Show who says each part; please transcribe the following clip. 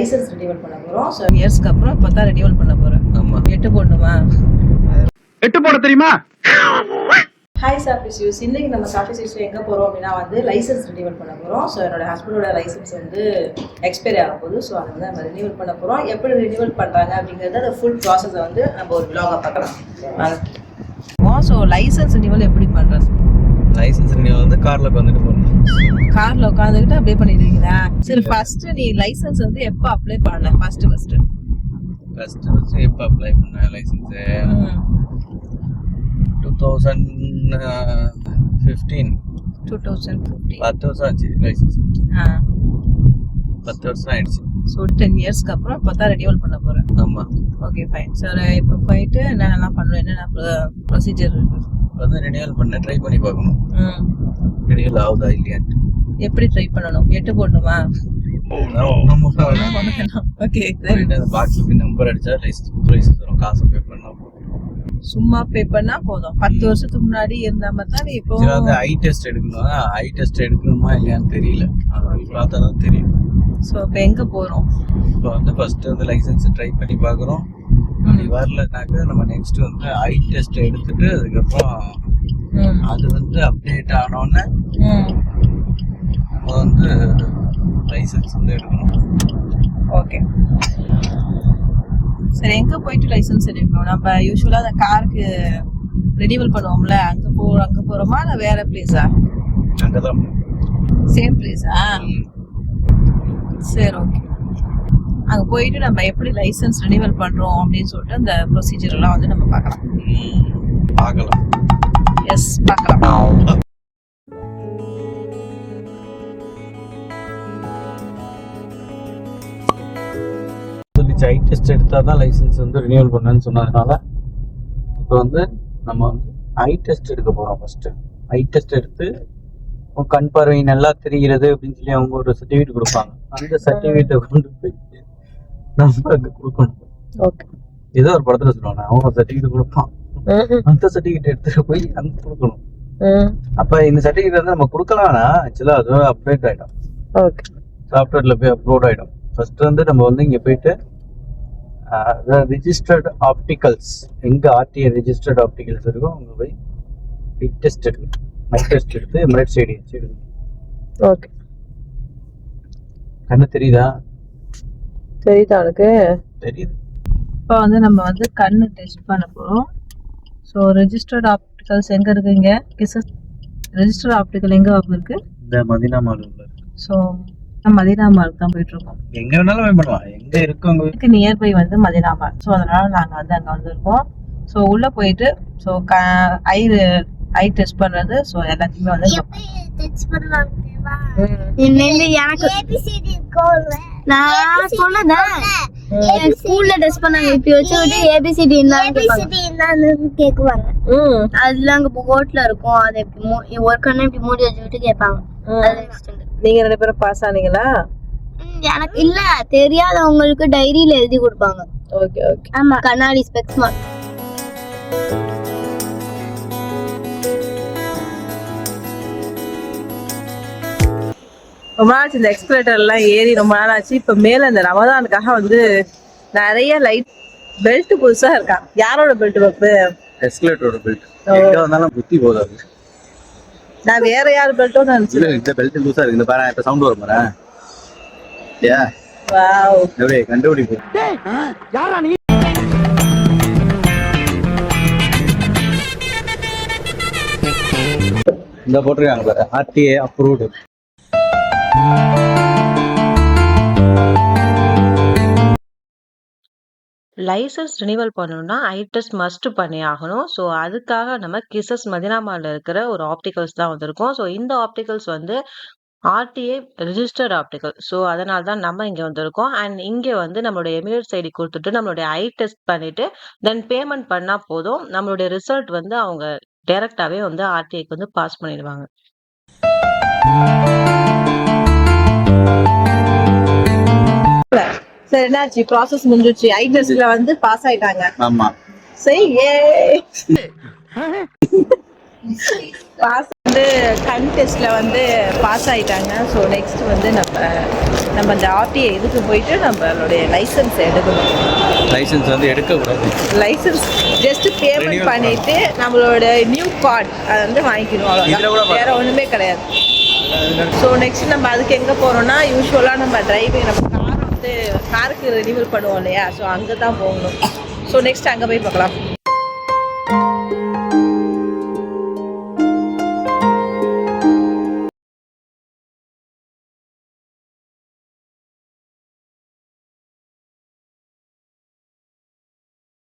Speaker 1: Licence renewal பண்ண போறோம். So இயர்ஸ்க்கு அப்புறம் இப்போ தான் ரினியூவல் பண்ண போறேன்.
Speaker 2: ஆமா.
Speaker 1: 8 போடணுமா?
Speaker 3: 8 போட தெரியுமா?
Speaker 1: ஹாய் சாஃபிஸ், இன்னைக்கு நம்ம சாஃபிஸ் எங்கே போகிறோம் அப்படின்னா லைசன்ஸ் ரினியூவல் பண்ண போகிறோம். ஸோ என்னோட ஹஸ்பண்டோட லைசன்ஸ் எக்ஸ்பைரி ஆக போகுது. ஸோ அதை நம்ம ரினியூவல் பண்ண போகிறோம். எப்படி ரினியூவல் பண்ணுறாங்க அப்படிங்கிறது அந்த ஃபுல் ப்ராசஸை நம்ம ஒரு விலாகை பார்க்கலாம். ஸோ லைசன்ஸ் ரினியூவல் எப்படி பண்ணுறது?
Speaker 2: லைசன்ஸ் ரினியூவல் கார்ல உட்காந்துட்டு போகணும்.
Speaker 1: கார்ல உட்காந்துக்கிட்டு அப்ளை பண்ணிடுவீங்களா? சரி, ஃபர்ஸ்ட் நீ லைசன்ஸ் எப்போ அப்ளை பண்ணல? ஃபர்ஸ்ட்
Speaker 2: எப்போ அப்ளை பண்ண லைசன்ஸ்? 2015. 10 வருஷம் ஆச்சு லைசன்ஸ். 10 வருஷம் ஆயிடுச்சு.
Speaker 1: ஸோ 10 இயர்ஸ்க்கு அப்புறம் இப்போ தான் ரினியூவல் பண்ண போகிறேன்.
Speaker 2: ஆமா.
Speaker 1: Okay fine sir. இப்போ போயிட்டு என்னென்னலாம் பண்ணுவேன், என்னென்ன ப்ரொசீஜர் இருக்கு?
Speaker 2: ரினியூவல் பண்ண ட்ரை பண்ணி பார்க்கணும். ரினியூவல் ஆகுதா இல்லையான்னு.
Speaker 1: எப்படி ட்ரை பண்ணணும்? 8 போடணுமா? ஓகே,
Speaker 2: பாக்ஸ்ல போய் நம்பர் அடிச்சா லைசன்ஸ் வரும். காசு பே பண்ணா
Speaker 1: சும்மா பே பண்ணா போதும். 10 வருஷத்துக்கு முன்னாடி இருந்த மாதிரி தான் இப்போ
Speaker 2: ஐ டெஸ்ட் எடுக்கணும். ஐ டெஸ்ட் எடுக்கணுமா இல்லையான்னு தெரியல. அது பார்த்தா தான் தெரியும்.
Speaker 1: ஸோ இப்போ எங்கே போகிறோம்?
Speaker 2: இப்போ ஃபர்ஸ்ட் லைசன்ஸ் ட்ரை பண்ணி பார்க்குறோம். அப்படி வரலனாக்க நம்ம நெக்ஸ்ட் ஐ டெஸ்ட் எடுத்துட்டு அதுக்கப்புறம் அது அப்டேட் ஆனோடனே லைசன்ஸ் எடுக்கணும்.
Speaker 1: ஓகே சரி, எங்கே போயிட்டு லைசன்ஸ் எடுக்கணும்? நம்ம யூஸ்வலாக அந்த காருக்கு ரினியூவல் பண்ணுவோம்ல, அங்கே போகிறோமா இல்லை வேற பிளேஸா?
Speaker 2: அங்கே தான்.
Speaker 1: சேம் பிளேஸா? சரி, ஓகே. அங்கே போயிட்டு நம்ம எப்படி லைசன்ஸ் ரினியூவல் பண்ணுறோம் அப்படின்னு சொல்லிட்டு அந்த ப்ரொசீஜர் எல்லாம் நம்ம பார்க்கலாம். எஸ், பார்க்கலாம்.
Speaker 2: ஐ டெஸ்ட் எடுத்தா தான் லைசன்ஸ் ரினியூவல் பண்ணேன்னு சொன்னதுனால இப்போ நம்ம ஐ டெஸ்ட் எடுக்க போகிறோம். ஃபர்ஸ்ட் ஐ டெஸ்ட் எடுத்து கண் பார்வை நல்லா தெரிகிறது அப்படின்னு சொல்லி அவங்க ஒரு சர்டிஃபிகேட் கொடுப்பாங்க. அந்த சர்டிஃபிகேட்டை கொண்டு போய் நம்ம அங்கே கொடுக்கணும்.
Speaker 1: ஓகே,
Speaker 2: ஏதோ ஒரு படத்துல சொல்லுவாங்க, அவங்க சர்டிஃபிகேட் கொடுப்பான். அந்த சர்டிஃபிகேட் எடுத்துட்டு போய் அங்கே கொடுக்கணும். அப்போ இந்த சர்டிஃபிகேட் நம்ம கொடுக்கலாம்னா ஆக்சுவலா அது அப்டேட் ஆகிடும்.
Speaker 1: ஓகே,
Speaker 2: சாஃப்ட்வேர்ல போய் அப்லோட் ஆகிடும். ஃபர்ஸ்ட் நம்ம இங்கே போயிட்டு ரிஜிஸ்டர்ட் ஆப்டிகல்ஸ், எங்க ஆர்டிஏ ரிஜிஸ்டர்ட் ஆப்டிகல்ஸ் இருக்கோ அங்கே போய் டெஸ்ட் எடுக்கணும். டெஸ்ட் எடுத்து எம்ரைட் சைடு எடுக்கணும்.
Speaker 1: ஓகே,
Speaker 2: கண்ணு தெரியுதா?
Speaker 1: தெரியுதா உனக்கு?
Speaker 2: தெரியுது.
Speaker 1: இப்போ நம்ம கண்ணு டெஸ்ட் பண்ண போகிறோம். ஸோ ரெஜிஸ்டர்ட் ஆப்டிகல்ஸ் எங்கே இருக்கு? இங்கே ரெஜிஸ்டர்ட் ஆப்டிகல் எங்கே இருக்கு?
Speaker 2: இந்த மதினா மால் இருக்கு.
Speaker 1: ஸோ மதினா மாலுக்கு தான் போயிட்டு இருக்கோம்.
Speaker 2: எங்க வேணாலும் போய் பண்ணலாம். எங்க இருக்கவங்க
Speaker 1: நியர்பை மதினா மால். ஸோ அதனால நாங்கள் அங்கே வந்திருக்கோம். ஸோ உள்ள போயிட்டு ஸோ ஐ டெஸ்ட் பண்றது. ஸோ எல்லாத்தையுமே
Speaker 4: நான் சொன்னதான் ஸ்கூல்ல டெஸ்ட் பண்ணாங்க. இப்படி வச்சு ஏபிசிடி என்னன்னு கேக்குவாங்க. அதுல அங்க போட்ல இருக்கும். அது ஒரு கண்ணு இப்படி மூடி வச்சுக்கிட்டு கேட்பாங்க.
Speaker 1: நீங்க 2 பேரும் பாஸ் ஆனீங்களா?
Speaker 4: எனக்கு இல்ல, தெரியாதவங்களுக்கு டைரியில எழுதி கொடுப்பாங்க.
Speaker 1: Okay okay.
Speaker 4: ஆமா, கண்ணாடி ஸ்பெக்ஸ் மார்க்.
Speaker 1: ரொம்ப நாள் இந்த எக்ஸ்கலேட்டர் எல்லாம் ஏறி ரொம்ப நாள் ஆச்சு. இப்ப மேல இந்த ரமதானுக்காக நிறைய லைட் பெல்ட் புதுசா இருக்கா. யாரோட பெல்ட் பப்பு?
Speaker 2: எஸ்கலேட்டரோட பெல்ட். எங்க வந்தாலும் புத்தி போதாது.
Speaker 1: நான் வேற யார் பெல்ட்டோ நினைச்சேன்.
Speaker 2: இந்த பெல்ட் புதுசா இருக்கு. இந்த பாரு, இப்ப சவுண்ட் வரும் பாரு. யா
Speaker 1: வாவ்,
Speaker 2: அப்படியே கண்டுபிடிப்பு.
Speaker 3: யாரா நீ?
Speaker 2: இந்த போட்டிருக்காங்க பாரு, ஆர்டிஏ அப்ரூவ்டு.
Speaker 1: லைசன்ஸ் ரினியூவல் பண்ணணும்னா ஐ டெஸ்ட் மஸ்ட் பண்ணி ஆகணும். ஸோ அதுக்காக நம்ம கிசஸ் மதினா மால்ல இருக்கிற ஒரு ஆப்டிகல்ஸ் தான் வந்திருக்கோம். ஸோ இந்த opticals RTA registered optical. So அதனால தான் நம்ம இங்கே வந்திருக்கோம். அண்ட் இங்கே நம்மளுடைய எமிரேட்ஸ் ஐடி கொடுத்துட்டு நம்மளுடைய ஐ டெஸ்ட் பண்ணிட்டு தென் பேமெண்ட் பண்ணால் போதும். நம்மளுடைய ரிசல்ட் அவங்க டைரக்டாகவே ஆர்டிஏக்கு பாஸ் பண்ணிடுவாங்க. சரி, என்னாச்சு? ப்ராசஸ் முடிஞ்சிச்சு. ஐ டெஸ்ட்ல பாஸ் ஆயிட்டாங்க.
Speaker 2: ஆமா,
Speaker 1: சரி, பாஸ்
Speaker 5: வந்து கண் டெஸ்ட்டில் வந்து பாஸ் ஆகிட்டாங்க. ஸோ நெக்ஸ்ட் வந்து நம்ம அந்த ஆர்டிஐ இதுக்கு போயிட்டு நம்மளுடைய லைசன்ஸ் எடுக்கணும்.
Speaker 2: லைசன்ஸ் வந்து எடுக்கக்கூடாது.
Speaker 5: லைசன்ஸ் ஜஸ்ட் பேமெண்ட் பண்ணிவிட்டு நம்மளோட நியூ கார்டு அதை வந்து வாங்கிக்கணும், அவ்வளோதான், வேறு ஒன்றுமே கிடையாது. ஸோ நெக்ஸ்ட் நம்ம அதுக்கு எங்கே போகிறோம்னா, யூஸ்வலாக நம்ம டிரைவிங் நம்ம கார் வந்து காருக்கு ரினியூவல் பண்ணுவோம் இல்லையா, ஸோ அங்கே தான் போகணும். ஸோ நெக்ஸ்ட் அங்கே போய் பார்க்கலாம்.